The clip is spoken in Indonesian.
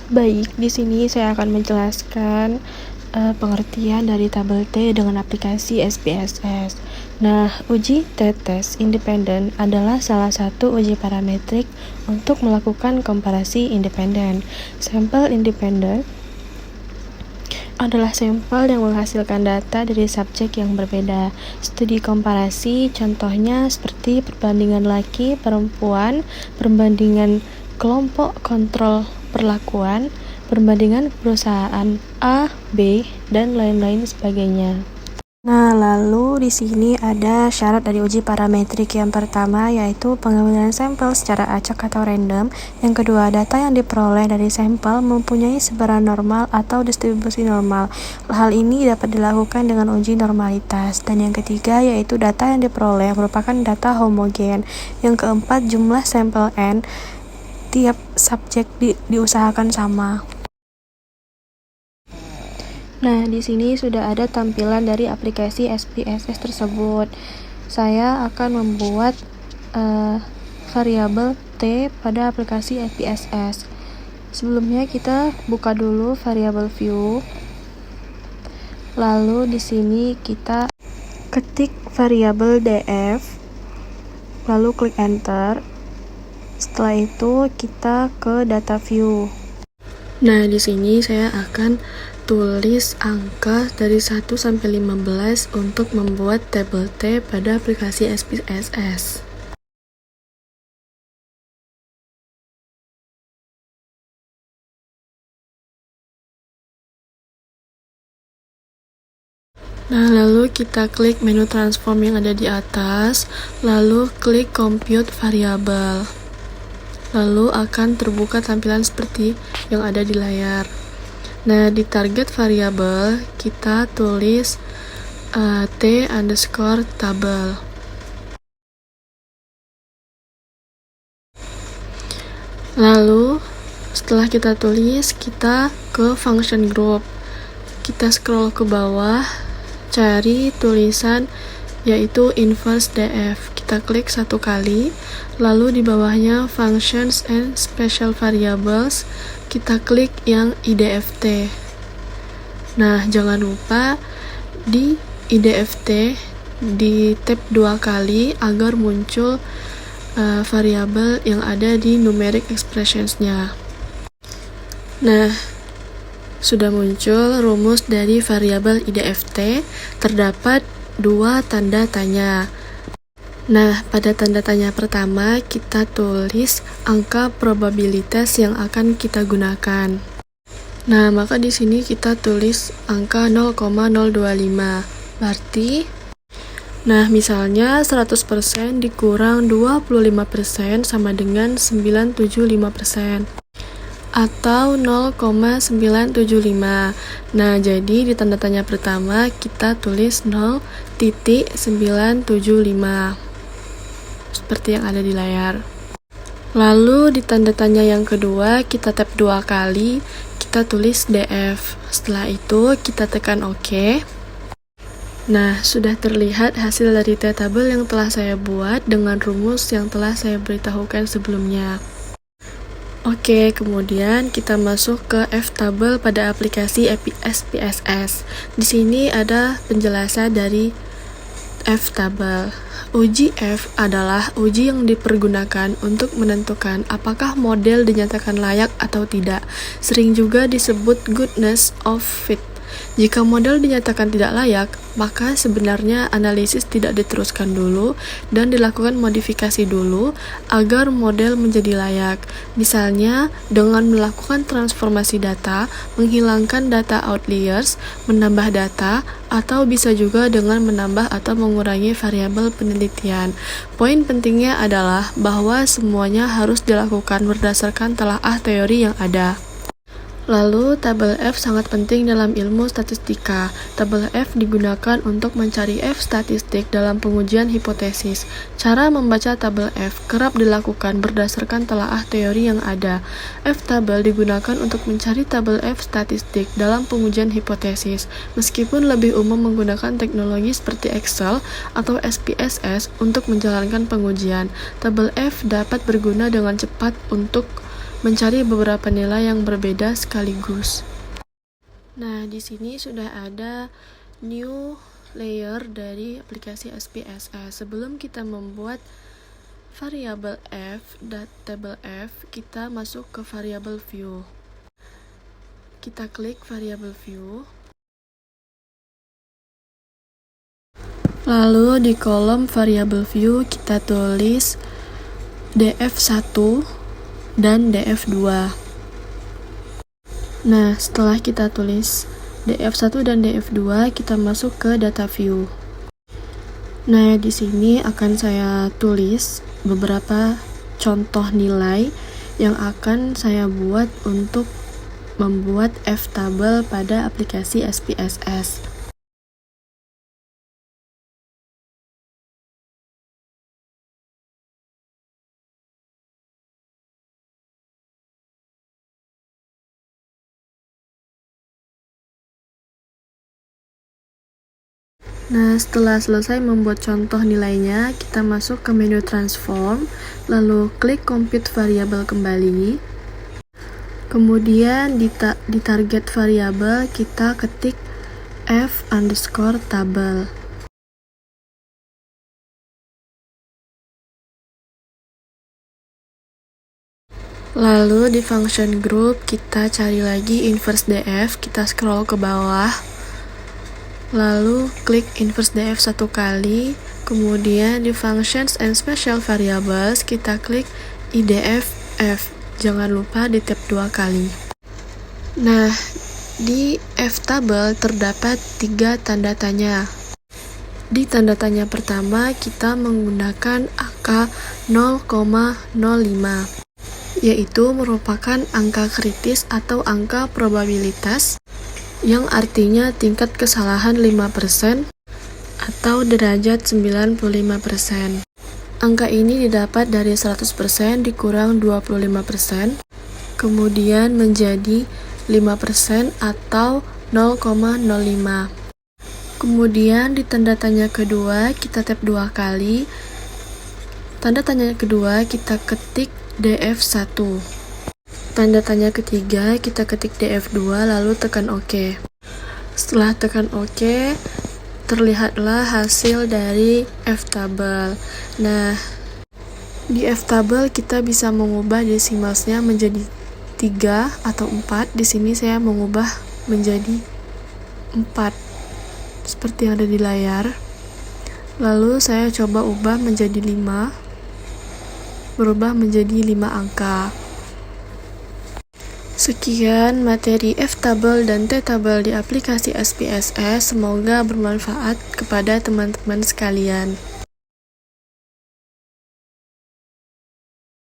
Baik, di sini saya akan menjelaskan pengertian dari tabel T dengan aplikasi SPSS. Nah, uji T-test independen adalah salah satu uji parametrik untuk melakukan komparasi independen. Sampel independen adalah sampel yang menghasilkan data dari subjek yang berbeda. Studi komparasi contohnya seperti perbandingan laki perempuan, perbandingan kelompok kontrol perlakuan, perbandingan perusahaan A, B, dan lain-lain sebagainya. Nah, lalu di sini ada syarat dari uji parametrik. Yang pertama yaitu pengambilan sampel secara acak atau random. Yang kedua, data yang diperoleh dari sampel mempunyai sebaran normal atau distribusi normal. Hal ini dapat dilakukan dengan uji normalitas. Dan yang ketiga yaitu data yang diperoleh merupakan data homogen. Yang keempat, jumlah sampel N tiap subjek diusahakan sama. Nah, di sini sudah ada tampilan dari aplikasi SPSS tersebut. Saya akan membuat variabel T pada aplikasi SPSS. Sebelumnya kita buka dulu variabel view. Lalu di sini kita ketik variabel df. Lalu klik enter. Setelah itu kita ke data view. Nah, di sini saya akan tulis angka dari 1 sampai 15 untuk membuat tabel T pada aplikasi SPSS. Nah, lalu kita klik menu transform yang ada di atas, lalu klik compute variable. Lalu akan terbuka tampilan seperti yang ada di layar. Nah, di target variabel kita tulis T_table. Lalu setelah kita tulis, kita ke function group. Kita scroll ke bawah, cari tulisan yaitu inverse df. Kita klik satu kali, lalu di bawahnya functions and special variables, kita klik yang idft. Nah, jangan lupa di idft di tab 2 kali agar muncul variabel yang ada di numeric expressions-nya. Nah, sudah muncul rumus dari variabel idft, terdapat 2 tanda tanya. Nah, pada tanda tanya pertama kita tulis angka probabilitas yang akan kita gunakan. Nah, maka di sini kita tulis angka 0,025. Berarti misalnya 100% dikurang 25% sama dengan 975%. Atau 0,975. Nah, jadi di tanda tanya pertama kita tulis 0,975 seperti yang ada di layar. Lalu di tanda tanya yang kedua kita tap 2 kali, kita tulis df. Setelah itu kita tekan OK. Nah, sudah terlihat hasil dari T-table yang telah saya buat dengan rumus yang telah saya beritahukan sebelumnya. Oke, kemudian kita masuk ke F-table pada aplikasi SPSS. Di sini ada penjelasan dari F-table. Uji F adalah uji yang dipergunakan untuk menentukan apakah model dinyatakan layak atau tidak. Sering juga disebut goodness of fit. Jika model dinyatakan tidak layak, maka sebenarnya analisis tidak diteruskan dulu dan dilakukan modifikasi dulu agar model menjadi layak. Misalnya, dengan melakukan transformasi data, menghilangkan data outliers, menambah data, atau bisa juga dengan menambah atau mengurangi variabel penelitian. Poin pentingnya adalah bahwa semuanya harus dilakukan berdasarkan telaah teori yang ada. Lalu, tabel F sangat penting dalam ilmu statistika. Tabel F digunakan untuk mencari F statistik dalam pengujian hipotesis. Cara membaca tabel F kerap dilakukan berdasarkan telaah teori yang ada. F-tabel digunakan untuk mencari tabel F statistik dalam pengujian hipotesis. Meskipun lebih umum menggunakan teknologi seperti Excel atau SPSS untuk menjalankan pengujian, tabel F dapat berguna dengan cepat untuk mencari beberapa nilai yang berbeda sekaligus. Nah, di sini sudah ada new layer dari aplikasi SPSS. Sebelum kita membuat variabel f, tabel f, kita masuk ke variabel view. Kita klik variabel view. Lalu di kolom variabel view kita tulis df1 dan df2. Nah, setelah kita tulis df1 dan df2, kita masuk ke data view. Nah, di sini akan saya tulis beberapa contoh nilai yang akan saya buat untuk membuat F-tabel pada aplikasi SPSS. Nah, setelah selesai membuat contoh nilainya, kita masuk ke menu transform, lalu klik compute variabel kembali. Kemudian di target variabel kita ketik f_tabel. Lalu di function group kita cari lagi inverse df, kita scroll ke bawah. Lalu klik inverse df satu kali, kemudian di functions and special variables kita klik idf f. Jangan lupa di tab 2 kali. Nah, di F-tabel terdapat 3 tanda tanya. Di tanda tanya pertama kita menggunakan angka 0,05, yaitu merupakan angka kritis atau angka probabilitas, yang artinya tingkat kesalahan 5% atau derajat 95%. Angka ini didapat dari 100% dikurang 25%, kemudian menjadi 5% atau 0,05. Kemudian di tanda tanya kedua kita tap 2 kali. Tanda tanya kedua kita ketik df1. Tanda tanya ketiga kita ketik df2 lalu tekan OK. Setelah tekan OK, terlihatlah hasil dari F-tabel. Nah, di F-tabel kita bisa mengubah desimalsnya menjadi 3 atau 4. Di sini saya mengubah menjadi 4 seperti yang ada di layar. Lalu saya coba ubah menjadi 5, berubah menjadi 5 angka. Sekian materi F-tabel dan T-tabel di aplikasi SPSS, semoga bermanfaat kepada teman-teman sekalian.